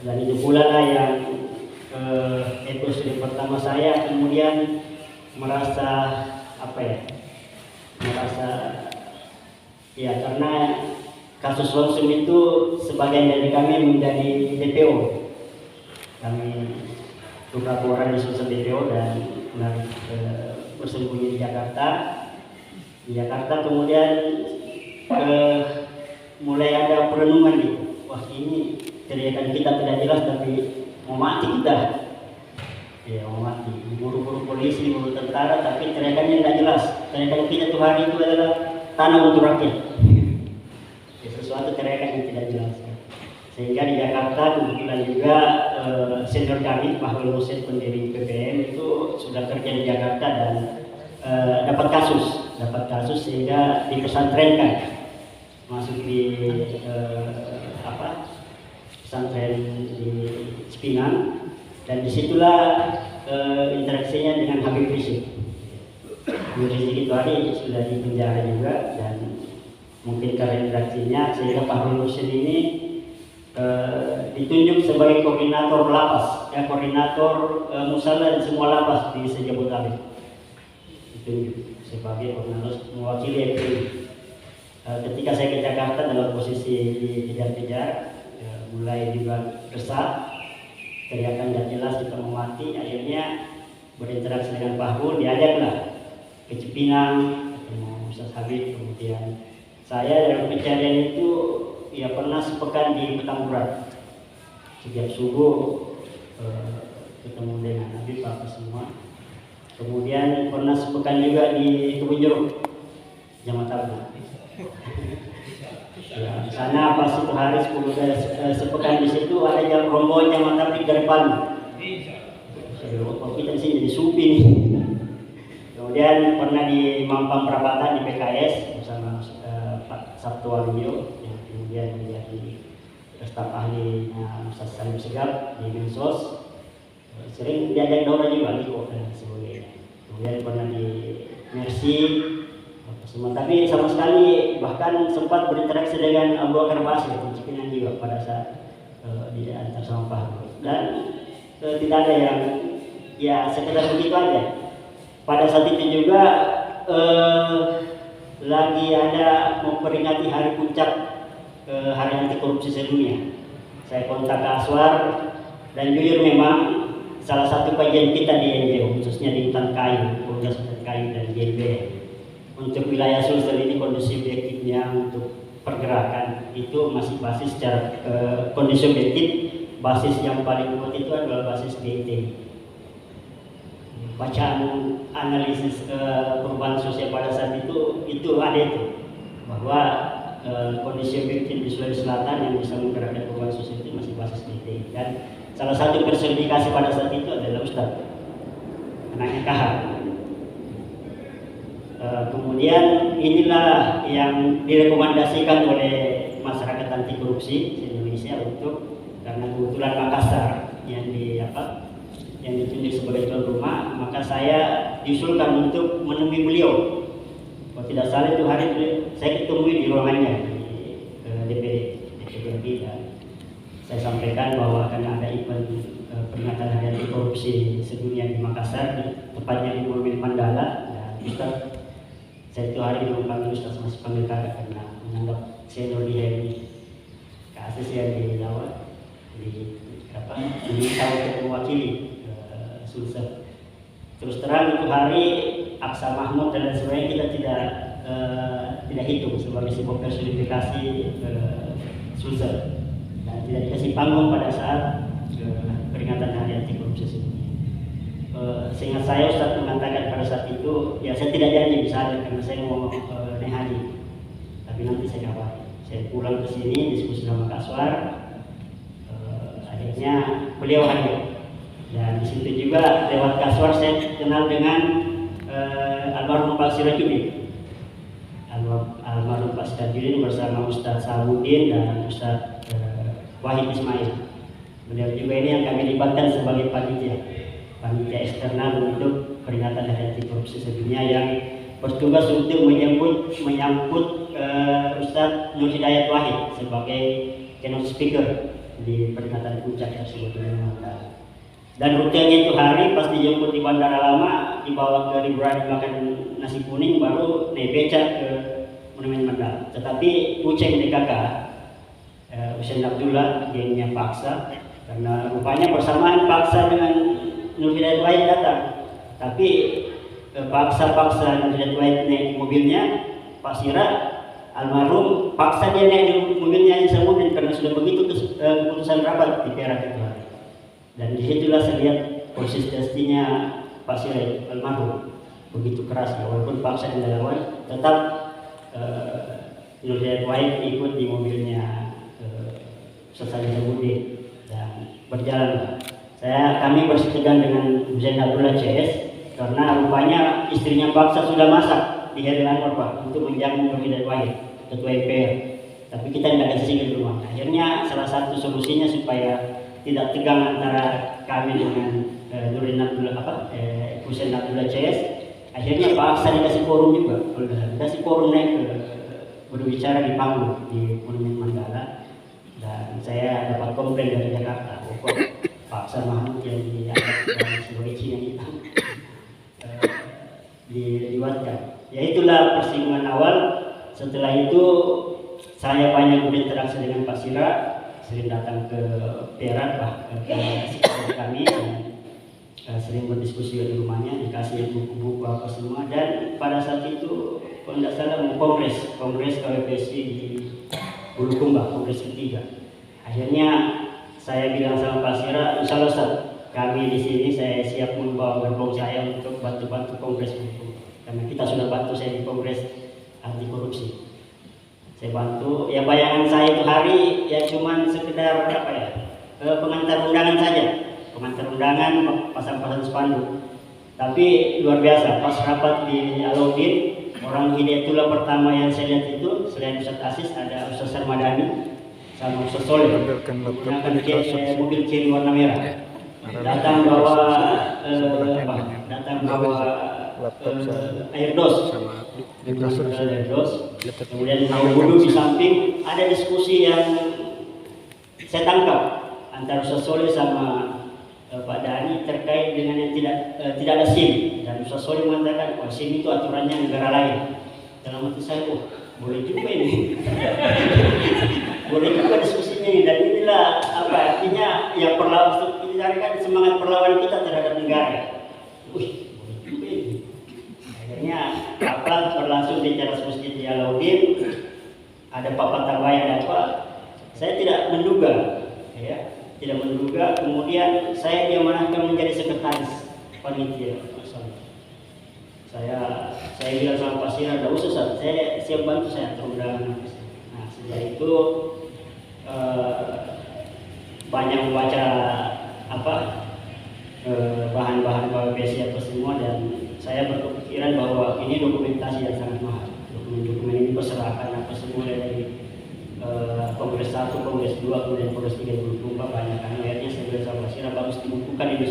Dan itu pula lah yang episode pertama saya kemudian merasa merasa ya, karena kasus Lonsum itu sebagian dari kami menjadi DPO. Kami beberapa orang di Sulsel DPO dan bersembunyi di Jakarta. Di Jakarta kemudian mulai ada perenungan gitu. Wah, ini teriakan kita tidak jelas tapi mau mati kita. Ya, mau mati. Diburu-buru polisi, diburu tentara, tapi teriakannya tidak jelas. Teriakan kita tuh hari itu adalah tanah untuk rakyat. Ya, sesuatu teriakan yang tidak jelas. Sehingga di Jakarta kebetulan juga senior kami, Pak Hussein pendiri PPM itu sudah kerja di Jakarta dan dapat kasus sehingga dipesantrenkan masuk di pesantren di Cipinang, dan disitulah interaksinya dengan Habib Rizik. Habib Rizik itu hari sudah di penjara juga, dan mungkin karena interaksinya sehingga Pak Hussein ini ditunjuk sebagai koordinator lapas, koordinator musala dan semua lapas di Jabodetabek. Ditunjuk sebagai koordinator mewakili FPI. Ketika saya ke Jakarta dalam posisi dikejar-kejar, mulai juga resah, teriakan tidak jelas kita mau mati. Akhirnya berinteraksi dengan Pak Hul, diajaklah ke Cipinang ketemu Ustaz Habib. Kemudian saya dalam pencarian itu ya pernah sepekan di Petamburan. Setiap subuh ketemu dengan Habib apa semua. Kemudian pernah sepekan juga di Kebun Jeruk, Jamat Abu. Ya, di sana pas itu hari 10 sepekan di situ ada yang rombongan Jamat Abu dari Palu. Kita di sini di Supi nih. Kemudian pernah di Mampang Perapatan di PKS bersama Pak Sabtu Waluyo, yang kemudian menjadi staf ahli Ustaz Salim Segaf di Mensos. Sering diajak Dora juga Liko dan sebagainya. Kemudian pernah di Mercy semua, tapi sama sekali bahkan sempat berinteraksi dengan Abu Bakar Basir di Cipinang juga pada saat di antar sama Pak. Dan tidak ada yang ya sekedar begitu aja. Pada saat itu juga lagi ada memperingati hari puncak hari anti korupsi sedunia. Saya kontak ke Aswar, dan jujur memang salah satu kajian kita di NGO, khususnya di Hutan Kayu, Komunitas Hutan Kayu dan GLB, untuk wilayah Sulsel ini kondisi objektifnya untuk pergerakan itu masih basis secara kondisi objektif. Basis yang paling kuat itu adalah basis GIT. Bacaan analisis perubahan sosial pada saat itu ada itu, bahwa kondisi objektif di Sulawesi Selatan yang bisa menggerakkan perubahan sosial itu masih basis GIT. Dan salah satu personifikasi pada saat itu adalah Ustadz, anaknya KH. Kemudian inilah yang direkomendasikan oleh masyarakat anti korupsi di Indonesia untuk, karena kebetulan Makassar yang ditunjuk sebagai tuan rumah, maka saya diusulkan untuk menemui beliau. Kalau tidak salah itu hari saya ketemu di ruangannya di DPD, dan saya sampaikan bahwa akan ada event peringatan hari anti korupsi sedunia di Makassar, tepatnya di Monumen Mandala. Dan Ustaz, saya itu hari ini memanggil Ustaz, masih panggil kakak karena menganggap senior dia ini kasus yang di Jawa, diminta untuk mewakili Sulsel. Terus terang itu hari Aksa Mahmud dan sebagainya kita tidak hitung sebagai sebuah personifikasi Sulsel, dan tidak dikasih panggung pada saat peringatan hari anti korupsi sedunia. Seingat saya Ustaz mengatakan pada saat itu, ya saya tidak janji bisa ada karena saya mau naik haji, tapi nanti saya kabari. Saya pulang ke sini diskusi sama Kak Aswar, akhirnya beliau hadir. Dan di situ juga lewat Kak Aswar saya kenal dengan almarhum Pak Sirajudin. Almarhum Pak Sirajudin bersama Ustaz Saludin dan Ustaz Wahid Ismail. Beliau juga ini yang kami libatkan sebagai panitia eksternal untuk peringatan hari anti korupsi sedunia, yang bertugas untuk menyambut Ustaz Nur Hidayat Wahid sebagai keynote speaker di peringatan puncak tersebut dengan Mandala. Dan rutenya itu hari pas dijemput di Bandara Lama, dibawa ke liburan makan nasi kuning, baru naik beca ke Monumen Mandala. Tetapi Uceng DKK, Hussein Abdullah, gengnya paksa, karena rupanya bersamaan paksa dengan Nur Hidayat Wahid datang. Tapi paksa Nur Hidayat Wahid naik di mobilnya, Pak Sira almarhum paksa dia naik di mobilnya Isamuddin karena sudah begitu keputusan rapat di Perak itu. Dan disitulah saya lihat konsistensinya Pak Sira almarhum begitu keras, walaupun paksa dan lawan, tetap Nur Hidayat Wahid ikut di mobilnya Ustaz Isamuddin dan berjalan. Kami bersitegang dengan Hussein Abdullah CS karena rupanya istrinya paksa sudah masak di Heri Anwar Pak untuk menjamu Nur Hidayat Wahid, ketua MPR. Tapi kita tidak kasih di rumah. Akhirnya salah satu solusinya supaya tidak tegang antara kami dengan Hussein Abdullah CS, akhirnya paksa dikasih forum juga. Dikasih forum naik berbicara di panggung di Monumen Mandala. Dan saya dapat komplain dari Jakarta, paksa Mahmud yang dianggap sebagai Cina hitam diliwatkan. Ya itulah persinggungan awal. Setelah itu saya banyak berinteraksi dengan Pak Sira, sering datang ke Perak, ke sekolah kami, dan sering berdiskusi di rumahnya, dikasih buku-buku apa semua. Dan pada saat itu kalau tidak salah mau kongres KWPSI di Bulukumba, kongres ketiga. Akhirnya saya bilang sama Pak Sira, insya Allah Ustaz, kami di sini saya siap membawa gerbong saya untuk bantu-bantu kongres Bulukumba. Karena kita sudah bantu saya di kongres anti korupsi. Saya bantu, ya bayangan saya itu hari ya cuman sekedar pengantar undangan saja, pengantar undangan, pasang-pasang spanduk. Tapi luar biasa, pas rapat di Alauddin, orang Hidayatullah pertama yang saya lihat itu selain Ustaz Asis ada Ustaz Sarmadani sama Ustaz Soleh menggunakan mobil kiri warna merah. Datang bawa air dos, kemudian mau wudhu di samping. Ada diskusi yang saya tangkap antara Ustaz Soleh sama Pak Dhani terkait dengan yang tidak ada SIM, dan Ustaz Soleh mengatakan SIM itu aturannya negara lain. Dalam hati saya, boleh juga ini. Boleh juga diskusinya, dan inilah artinya yang kita carikan semangat perlawanan kita terhadap negara. Boleh juga ini. Akhirnya berlangsung di teras masjid di Alauddin, ada papan tambahan saya tidak menduga, tidak menduga. Kemudian saya diamanahkan menjadi sekretaris panitia. Saya bilang sama Pak Sira, tidak usah, saya siap bantu, saya undangan. Nah, sejak itu banyak membaca bahan-bahan KWPSI apa semua, dan saya berpikiran bahwa ini dokumentasi yang sangat mahal. Dokumen ini perserahkan apa semua dari Kongres 1, Kongres 2, kemudian Kongres 3 Bulukumba banyak kan. Akhirnya saya bilang sama Sira bagus dibukukan ini.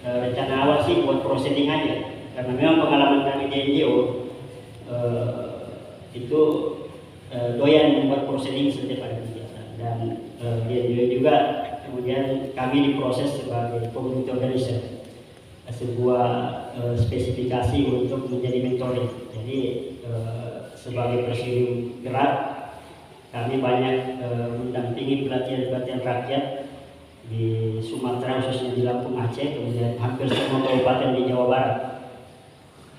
Rencana awal sih buat proceeding aja, karena memang pengalaman kami di NGO itu doyan membuat proceeding setiap ada kegiatan. Dan di NGO juga kemudian kami diproses sebagai community organizer, sebuah spesifikasi untuk menjadi mentoring. Jadi sebagai presidium gerak, kami banyak mendampingi pelatihan-pelatihan rakyat di Sumatera, khususnya di Lampung, Aceh, kemudian hampir semua kabupaten di Jawa Barat.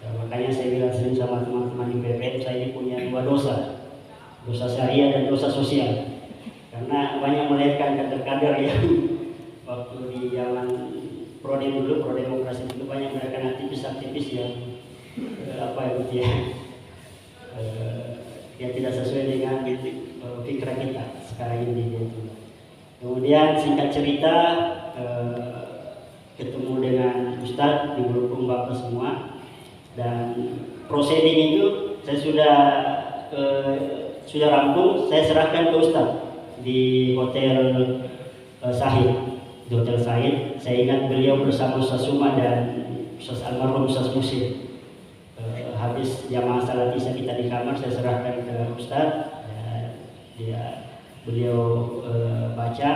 Makanya saya bilang sering sama teman-teman di PPM, saya ini punya dua dosa syariah dan dosa sosial. Karena banyak melahirkan kader-kader yang waktu di zaman pro-demokrasi itu banyak melahirkan aktivis-aktivis yang yang tidak sesuai dengan pikiran kita sekarang ini. Kemudian singkat cerita, ketemu dengan Ustadz di Bulukumba semua, dan proceeding itu saya sudah rampung, saya serahkan ke Ustadz di Hotel Sahid. Di Hotel Sahid, saya ingat beliau bersama Ustaz Suma dan Ustaz almarhum Ustaz Musim. Habis jamaah salat isya kita di kamar, saya serahkan ke Ustadz. Beliau baca,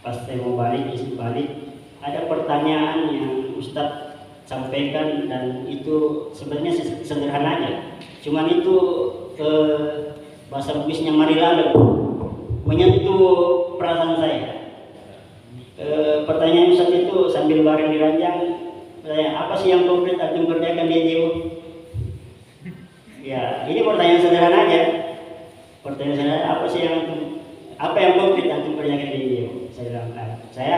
pas saya mau balik, isi balik, ada pertanyaan yang Ustadz sampaikan dan itu sebenarnya sederhana aja. Cuman itu bahasa Bugisnya Marilala menyentuh perasaan saya. Pertanyaan Ustadz itu sambil bareng di ranjang, apa sih yang konkret antum kerjakan di NGO? Ya, ini pertanyaan sederhana aja. Pertanyaan sederhana, apa yang konkret antum kerjakan di NGO? Saya bilang, saya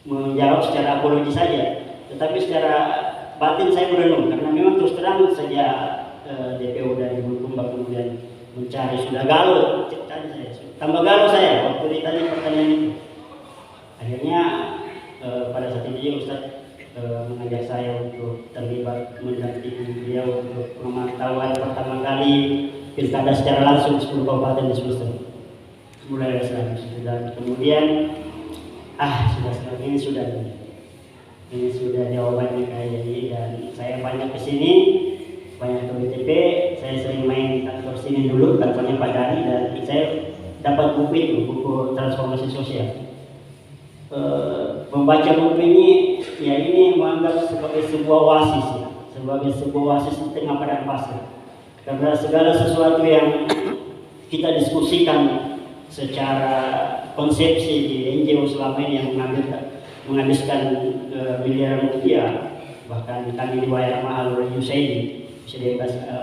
menjawab secara apologi saja, tetapi secara batin saya merenung karena memang terus terang sejak DPO dari Bulukumba kemudian mencari sudah galau, tambah galau saya waktu ditanya pertanyaan itu. Akhirnya pada saat itu Ustadz mengajak saya untuk terlibat mendampingi beliau untuk pemantauan pertama kali pilkada secara langsung 10 kabupaten di Sulsel. Mulai dari dan kemudian ini sudah jawabannya kayak ini, dan saya banyak kesini, banyak ke BTP, saya sering main di kantor sini dulu, kantornya Pak Dani, dan saya dapat buku itu, buku transformasi sosial. Membaca buku ini, ya ini menganggap sebagai sebuah wasis, ya, sebagai sebuah wasis di tengah padang pasir. Karena segala sesuatu yang kita diskusikan secara konsepsi di NGO selama ini yang menghabiskan miliaran rupiah, bahkan kami dibayar mahal oleh USAID,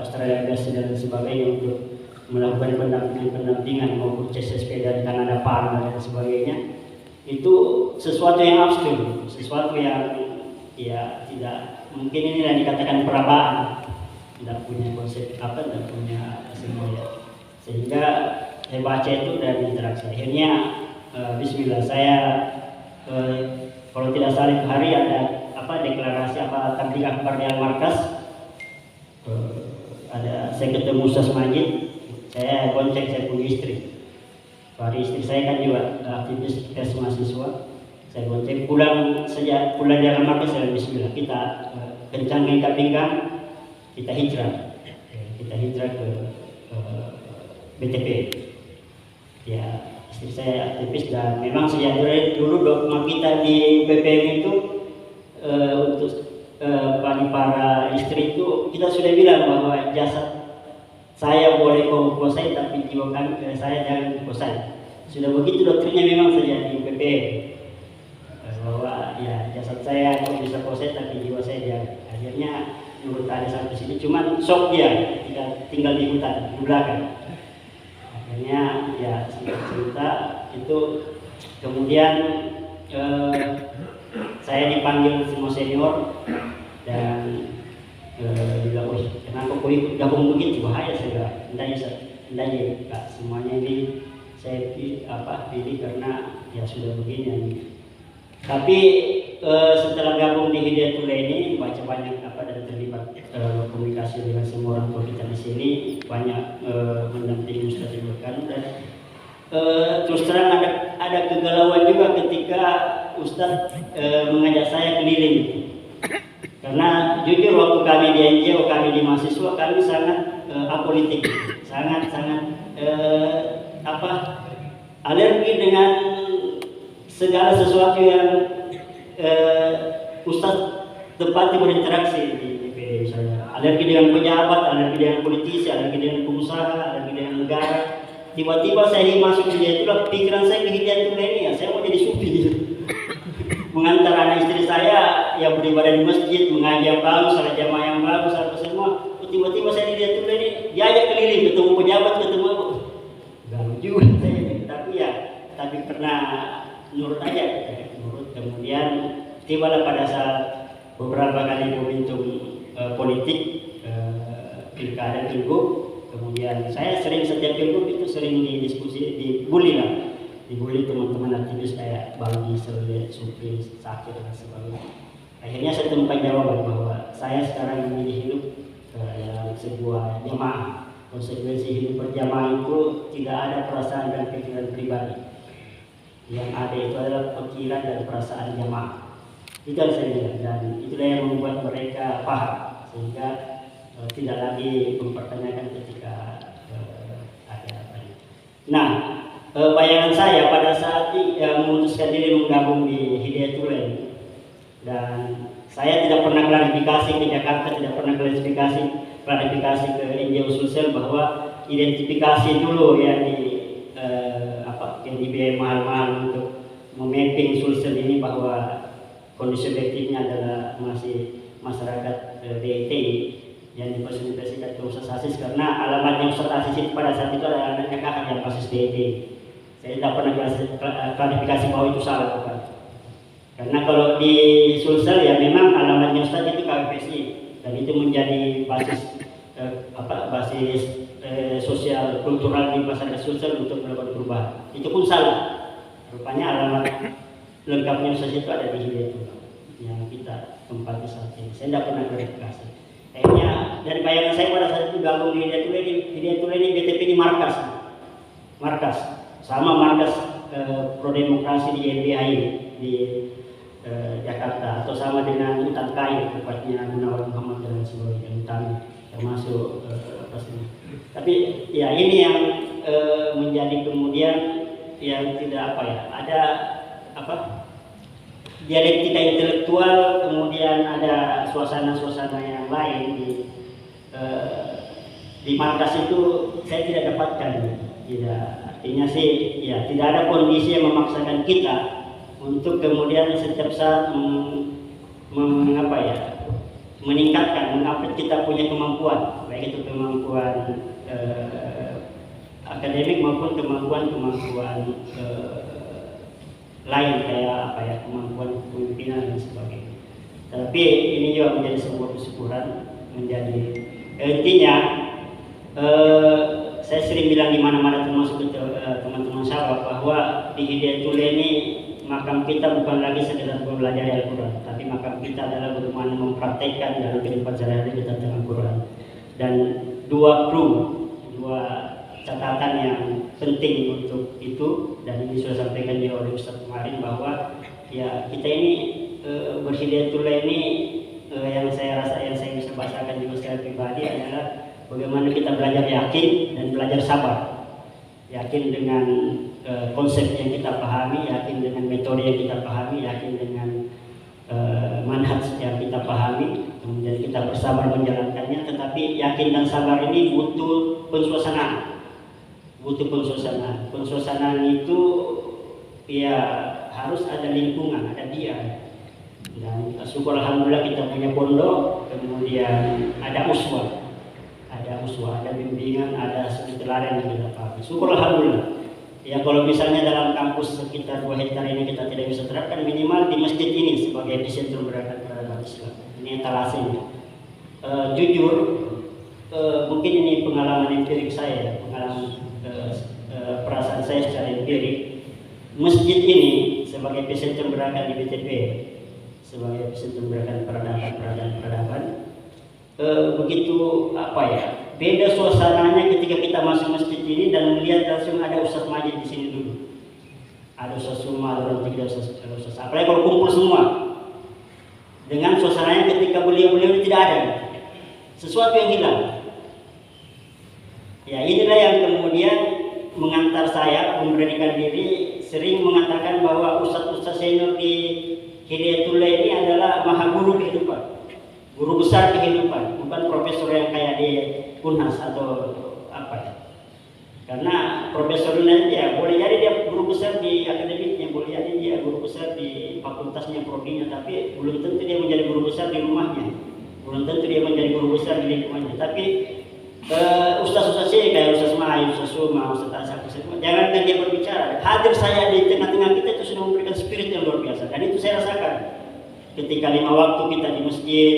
Australia dan sebagainya untuk melakukan pendampingan maupun sepeda di Kanada, Panama dan sebagainya. Itu sesuatu yang abstrak, sesuatu yang ya tidak mungkin ini yang dikatakan perabaan, tidak punya konsep tidak punya semuanya. Sehingga saya baca itu dari interaksi. Akhirnya Bismillah saya kalau tidak salah hari ada deklarasi tabligh akbar di Markas. Saya ketemu Ustaz Majid, saya bonceng saya punya istri. Hari istri saya kan juga aktivis pers mahasiswa. Saya bonceng pulang dari Markas, saya Bismillah kita kencangkan pinggang, kita hijrah ke BTP. Ya, istri saya aktivis dan memang sejak dulu dogma kita di PPM itu untuk para istri itu kita sudah bilang bahwa jasad saya boleh kau kuasai tapi jiwa saya jangan kuasai. Sudah begitu doktrinnya memang sejak di PPM bahwa ya jasad saya kau bisa kuasai tapi jiwa saya jangan. Akhirnya menurut ada sampai sini cuman sok dia tinggal di hutan di belakang. Akhirnya ya cerita itu kemudian saya dipanggil semua senior dan bilang, kenapa kau ikut gabung begitu, bahaya saya tidak semuanya ini saya pilih karena ya sudah begini. Tapi setelah gabung di Hidayatul ini baca banyak dan terlibat komunikasi dengan semua orang tua kita di sini, banyak mendampingi Ustaz Ibrahim dan terus terang ada kegalauan juga ketika Ustaz mengajak saya keliling. Karena jujur waktu kami di NGO, kami di mahasiswa, kami sangat apolitik, sangat alergi dengan segala sesuatu yang Ustaz tempati berinteraksi di DPD misalnya. Alergi dengan pejabat, alergi dengan politisi, alergi dengan pengusaha, alergi dengan negara. Tiba-tiba saya masuk di dia, itulah pikiran saya ke Hidayatul ini, ya saya mau jadi sufi gitu. Mengantar anak istri saya yang beribadah di masjid, mengaji yang bagus, salat jamaah yang bagus, apa semua. Tiba-tiba saya di Hidayatul ini, diajak keliling, ketemu pejabat, ketemu galau juga saya. Tapi karena nurut aja, kemudian tibalah pada saat beberapa kali momentum politik pilkada pilgub. Kemudian saya setiap pilgub itu sering dibully teman-teman aktivis kayak Bagi, Sele, Supri, Sakir dan sebagainya. Akhirnya saya temukan jawaban bahwa saya sekarang memilih hidup dalam sebuah jamaah. Konsekuensi hidup berjamaah itu tidak ada perasaan dan pikiran pribadi. Yang ada itu adalah pikiran dan perasaan jamaah. Itu yang saya lihat dan itulah yang membuat mereka paham sehingga tidak lagi mempertanyakan ketika ada apa. Nah, bayangan saya pada saat memutuskan memutuskan diri menggabung di Hidayatul Lain, dan saya tidak pernah klarifikasi ke Jakarta, tidak pernah klarifikasi ke NGO Sulsel bahwa identifikasi dulu yang yang dibiayai mahal-mahal untuk memapping Sulsel ini bahwa kondisi objektifnya adalah masih masyarakat DITI yang dipersonifikasikan ke Ustaz Aziz, karena alamatnya Ustaz Aziz itu pada saat itu adalah anaknya kakak yang basis DITI. Saya tidak pernah klarifikasi bahwa itu salah, bukan. Karena kalau di Sulsel ya memang alamatnya Ustaz itu KWPSI, dan itu menjadi basis basis sosial kultural di masyarakat Sulsel untuk melakukan perubahan. Itu pun salah. Rupanya alamat lengkapnya Ustaz itu ada di Hidayatul yang kita tempati saat ini. Saya tidak pernah klarifikasi. Akhirnya dari bayangan saya pada saat itu gabung di Hidayatul ini BTP ini markas sama markas pro demokrasi di YBHI di Jakarta, atau sama dengan Hutan Kai tepatnya Gunawan Muhammad dan sebagainya, hutan termasuk tapi ya ini yang menjadi kemudian yang tidak ada dialektika intelektual, kemudian ada suasana-suasana yang lain di markas itu saya tidak dapatkan. Artinya sih ya tidak ada kondisi yang memaksakan kita untuk kemudian setiap saat meningkatkan, mengupgrade kita punya kemampuan, baik itu kemampuan akademik maupun kemampuan lain kayak kemampuan kepemimpinan dan sebagainya. Tapi ini juga menjadi sebuah kesyukuran, menjadi intinya saya sering bilang di mana-mana termasuk teman-teman sahabat bahwa di Hidayatul ini makam kita bukan lagi sekedar belajar Al-Quran, tapi makam kita adalah bagaimana mempraktekkan dalam kehidupan sehari-hari kita tentang Al-Quran. Dan dua catatan yang penting untuk itu, dan ini sudah sampaikan juga oleh Ustaz kemarin, bahwa ya kita ini berhidayatul ini yang saya bisa bahasakan juga secara pribadi adalah bagaimana kita belajar yakin dan belajar sabar. Yakin dengan konsep yang kita pahami, yakin dengan metode yang kita pahami, yakin dengan manhaj yang kita pahami, kemudian kita bersabar menjalankannya. Tetapi yakin dan sabar ini butuh pensuasanaan. Pensuasanaan itu ya harus ada lingkungan, ada dia. Dan syukur alhamdulillah kita punya pondok, kemudian ada uswah, ada bimbingan, ada suri teladan yang kita pakai. Syukur alhamdulillah. Ya kalau misalnya dalam kampus sekitar 2 hektar ini kita tidak bisa terapkan, minimal di masjid ini sebagai epicentrum gerakan peradaban Islam. Ini etalasenya. Jujur, mungkin ini pengalaman empirik saya, perasaan saya secara empirik. Masjid ini sebagai epicentrum gerakan di BTP, sebagai epicentrum gerakan peradaban, begitu beda suasananya ketika kita masuk masjid ini dan melihat langsung ada Ustaz Majid di sini dulu. Ada Ustaz Suma, ada orang tiga Ustaz. Apalagi kalau kumpul semua. Dengan suasananya ketika beliau-beliau tidak ada. Sesuatu yang hilang. Ya inilah yang kemudian mengantar saya memberanikan diri sering mengatakan bahwa Ustaz-Ustaz senior di Hidayatul ini adalah maha guru kehidupan. Guru besar kehidupan, bukan profesor yang kayak di Unhas atau karena profesor ini ya boleh jadi dia guru besar di akademiknya, boleh jadi dia guru besar di fakultasnya, prodinya, tapi belum tentu dia menjadi guru besar di rumahnya, belum tentu dia menjadi guru besar di lingkungannya. Tapi ustaz-ustaz sih kayak Ustaz Mahai, Ustaz Suma, Ustaz Asaf, jangankan dia berbicara, hadir saya di tengah-tengah kita itu sudah memberikan spirit yang luar biasa. Dan itu saya rasakan ketika 5 waktu kita di masjid,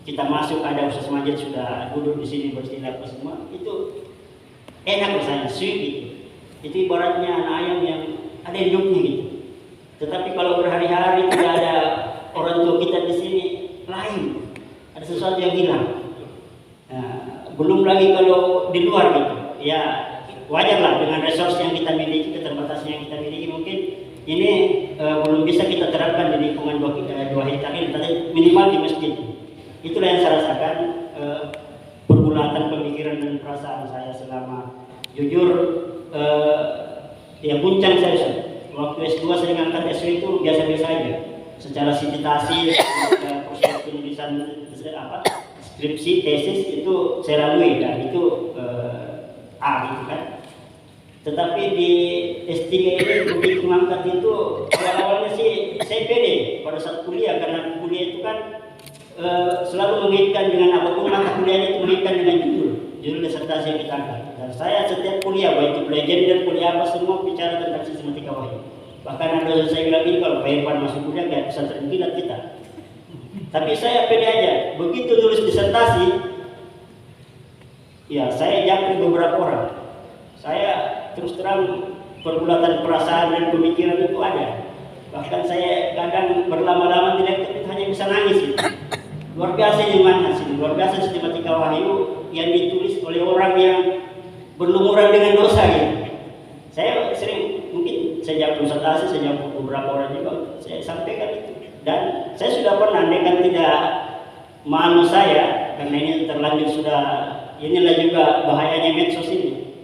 kita masuk ada Ustaz Majid sudah duduk di sini bersilah semua, itu enak rasanya, sweet gitu. Itu ibaratnya anak ayam yang ada hidupnya gitu. Tetapi kalau berhari-hari tidak ada orang tua kita di sini, lain, ada sesuatu yang hilang. Nah, belum lagi kalau di luar gitu, ya wajarlah dengan resource yang kita miliki, keterbatasan yang kita miliki, mungkin ini belum bisa kita terapkan di lingkungan 2 hektar ini, tapi minimal di masjid. Itulah yang saya rasakan pergulatan pemikiran dan perasaan saya selama jujur ya guncang saya Waktu S2 saya ngangkat S2 itu biasa-biasa aja. Secara sintitasi, proses penulisan skripsi, tesis itu saya lalui dan itu A gitu kan. Tetapi di S3 ini begitu ngangkat itu awal-awalnya sih saya pede pada saat kuliah, karena kuliah itu kan selalu mengaitkan dengan apapun mata kuliahnya itu mengaitkan dengan judul disertasi yang kita angkat. Dan saya setiap kuliah, baik itu pelajaran dan kuliah apa, semua bicara tentang sistematika wahyu. Bahkan ada dosen saya bilang ini, kalau Pak Irfan masuk kuliah kayak pesantren kilat kita. Tapi saya pede aja, begitu tulis disertasi, ya saya japri beberapa orang. Saya terus terang pergulatan perasaan dan pemikiran itu ada. Bahkan saya kadang berlama-lama tidak itu hanya bisa nangis gitu. Luar biasa ini manhaj sini, luar biasa sistematika wahyu yang ditulis oleh orang yang berlumuran dengan dosa gitu. Saya sering, mungkin saya jawab Ustaz Asi, saya jawab beberapa orang juga, saya sampaikan itu. Dan saya sudah pernah, dengan tidak malu saya, karena ini terlanjur sudah, inilah juga bahayanya medsos ini.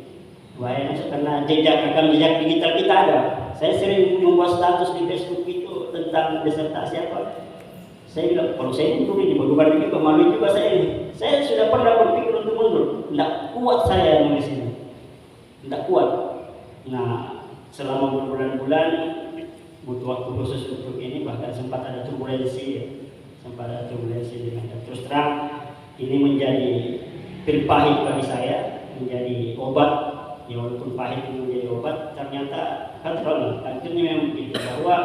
Bahayanya karena rekam jejak digital kita ada. Saya sering membuat status di Facebook itu tentang disertasi apa. Saya bilang, kalau saya mundur ini, bagaimana juga, malu juga saya ini. Saya sudah pernah berpikir untuk mundur. Tidak kuat saya nulis ini. Tidak kuat. Nah, selama berbulan-bulan, butuh waktu khusus untuk ini, bahkan sempat ada turbulensi. Dengan terus terang, ini menjadi pil pahit bagi saya, menjadi obat. Ya walaupun pahit menjadi obat, ternyata akhirnya memang begitu, bahwa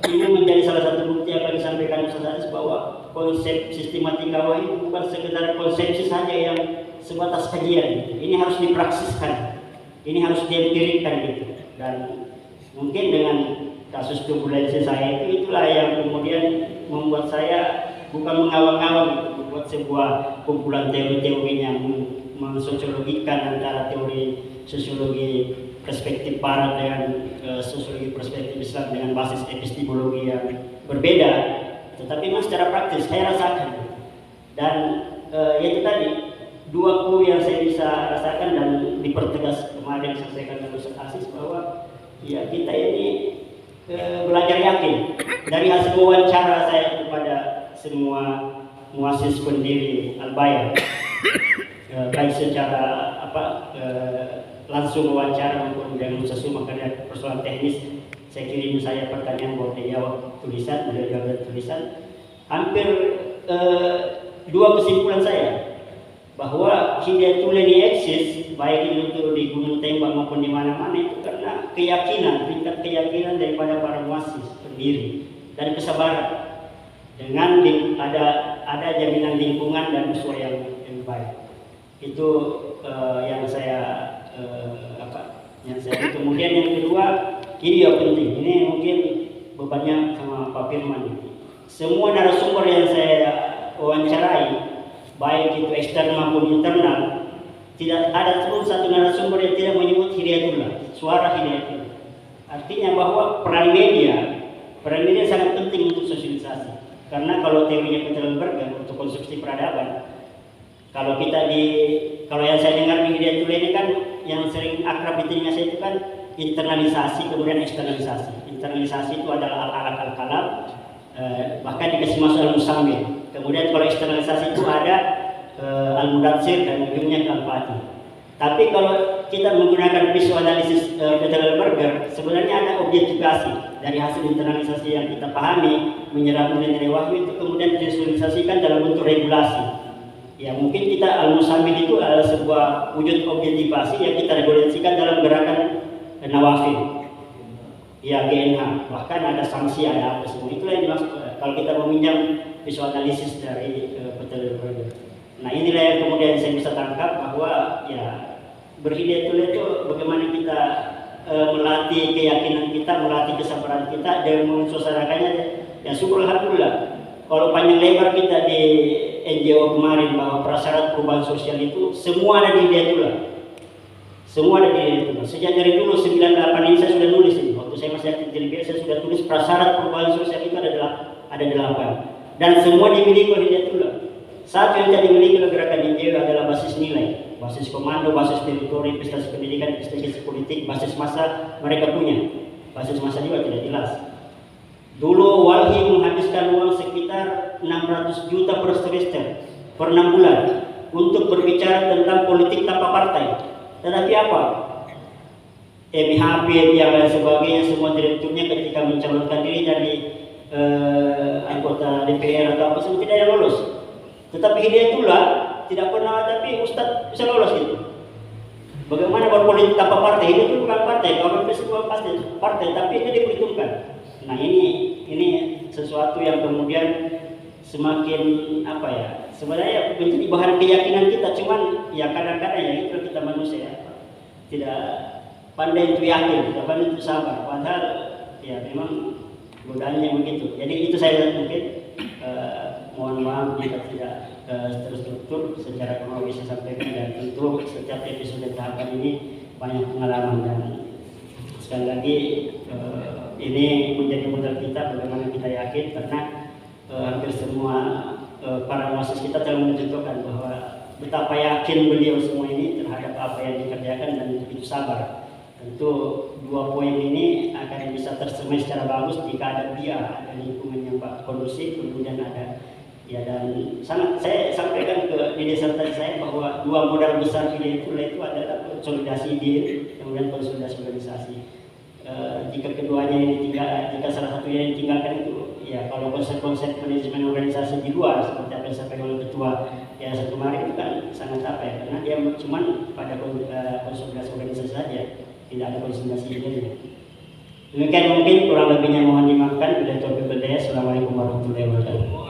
ini menjadi salah satu bukti apa yang disampaikan Ustaz Aziz, bahwa konsep sistematika wahyu bukan sekedar konsepsi saja yang sebatas kajian. Ini harus dipraksiskan, ini harus diempirikkan gitu. Dan mungkin dengan kasus turbulensi saya itulah yang kemudian membuat saya bukan mengawang-awang, membuat sebuah kumpulan teori-teori yang mensosiologikan antara teori sosiologi perspektif barat dengan sosiologi perspektif Islam dengan basis epistemologi yang berbeda, tetapi memang secara praktis saya rasakan. Dan itu tadi dua clue yang saya bisa rasakan dan dipertegas kemarin disampaikan oleh Ustaz Aziz, bahwa ya kita ini belajar yakin dari hasil wawancara saya kepada semua muassis pendiri Al-Bayan, baik secara langsung wawancara maupun dengan Ustaz Suma, karena persoalan teknis saya kirim saya pertanyaan bahwa dia jawab tulisan, beliau jawab tulisan. Hampir dua kesimpulan saya, bahwa Hidayatul ini eksis baik itu di Gunung Tembak maupun di mana-mana, itu karena keyakinan, tingkat keyakinan daripada para muassis pendiri dan kesabaran dengan ada jaminan lingkungan dan usaha yang baik. Itu yang saya kemudian yang kedua, ini yang penting, ini mungkin bebannya sama Pak Firman. Semua narasumber yang saya wawancarai, baik itu eksternal maupun internal, tidak ada pun satu narasumber yang tidak menyebut Hidayatullah, suara Hidayatullah. Artinya bahwa peran media sangat penting untuk sosialisasi. Karena kalau teorinya Peter Berger untuk konstruksi peradaban, kalau yang saya dengar di Hidayatullah ini kan yang sering akrab di telinga saya itu kan internalisasi kemudian eksternalisasi. Internalisasi itu adalah al-alaq al-kalam, bahkan dikasih masuk al-musammil. Kemudian kalau eksternalisasi itu ada al-mudatsir dan ujungnya al-fatih. Tapi kalau kita menggunakan visual analisis Peter Berger, sebenarnya ada objektifikasi dari hasil internalisasi yang kita pahami, menyerap nilai-nilai wahyu itu kemudian divisualisasikan dalam bentuk regulasi. Ya mungkin kita al-musammil itu adalah sebuah wujud objektivasi yang kita regulasikan dalam gerakan nawafil, ya GNH, bahkan ada sanksi, ada apa semua. Itulah yang dimaksud kalau kita meminjam visual analisis dari Peter Berger. Nah inilah yang kemudian saya bisa tangkap, bahwa ya berhidayatul itu bagaimana kita melatih keyakinan kita, melatih kesabaran kita dan mensuasanakannya. Ya syukur alhamdulillah. Kalau panjang lebar kita di NGO kemarin bahwa prasyarat perubahan sosial itu semua ada di Hidayatullah. Semua ada di Hidayatullah. Sejak dari dulu 98 ini saya sudah nulis ini. Waktu saya masih aktif di LBH saya sudah tulis prasyarat perubahan sosial itu ada 8. Dan semua dimiliki oleh Hidayatullah. Satu yang tidak dimiliki oleh gerakan NGO adalah basis nilai. basis komando, basis teritori, prestasi pendidikan, prestasi politik, basis massa mereka punya, basis massa juga tidak jelas. Dulu Walhi menghabiskan uang sekitar 600 juta per semester per 6 bulan untuk berbicara tentang politik tanpa partai. Tetapi apa? MHP yang lain sebagainya, semua direkturnya ketika mencalonkan diri jadi anggota DPR atau apa semua tidak ada lolos. Tetapi Hidayatullah tidak pernah, tapi Ustadz bisa lolos gitu. Bagaimana berpolitik tanpa partai? Itu bukan partai, kalau bukan pasti partai, tapi itu diperhitungkan. Nah ini sesuatu yang kemudian semakin apa ya? Sebenarnya menjadi bahan keyakinan kita, cuman ya kadang-kadang ya itu kita manusia tidak pandai untuk yakin, tidak pandai untuk sabar. Padahal ya memang godaannya begitu. Jadi itu saya mungkin mohon maaf jika tidak terstruktur secara kronologis saya sampaikan, dan tentu setiap episode tahapan ini banyak pengalaman, dan sekali lagi ini menjadi modal kita bagaimana kita yakin, karena hampir semua para muassis kita telah menunjukkan bahwa betapa yakin beliau semua ini terhadap apa yang dikerjakan dan itu sabar. Tentu dua poin ini akan bisa tersemai secara bagus jika ada ada lingkungan yang kondusif, kemudian ada ya, dan sangat saya sampaikan ke di disertasi saya bahwa dua modal besar Hidayatullah itu adalah konsolidasi diri, kemudian konsolidasi organisasi. Jika keduanya ini jika salah satunya yang ditinggalkan itu ya, kalau konsep-konsep manajemen organisasi di luar seperti apa yang disampaikan oleh ketua ya kemarin itu kan sangat apa ya, karena dia cuma pada konsolidasi organisasi saja, tidak ada konsolidasi diri. Demikian mungkin, kurang lebihnya mohon dimaafkan. Bila taufiq wal hidayah. Assalamualaikum warahmatullahi wabarakatuh.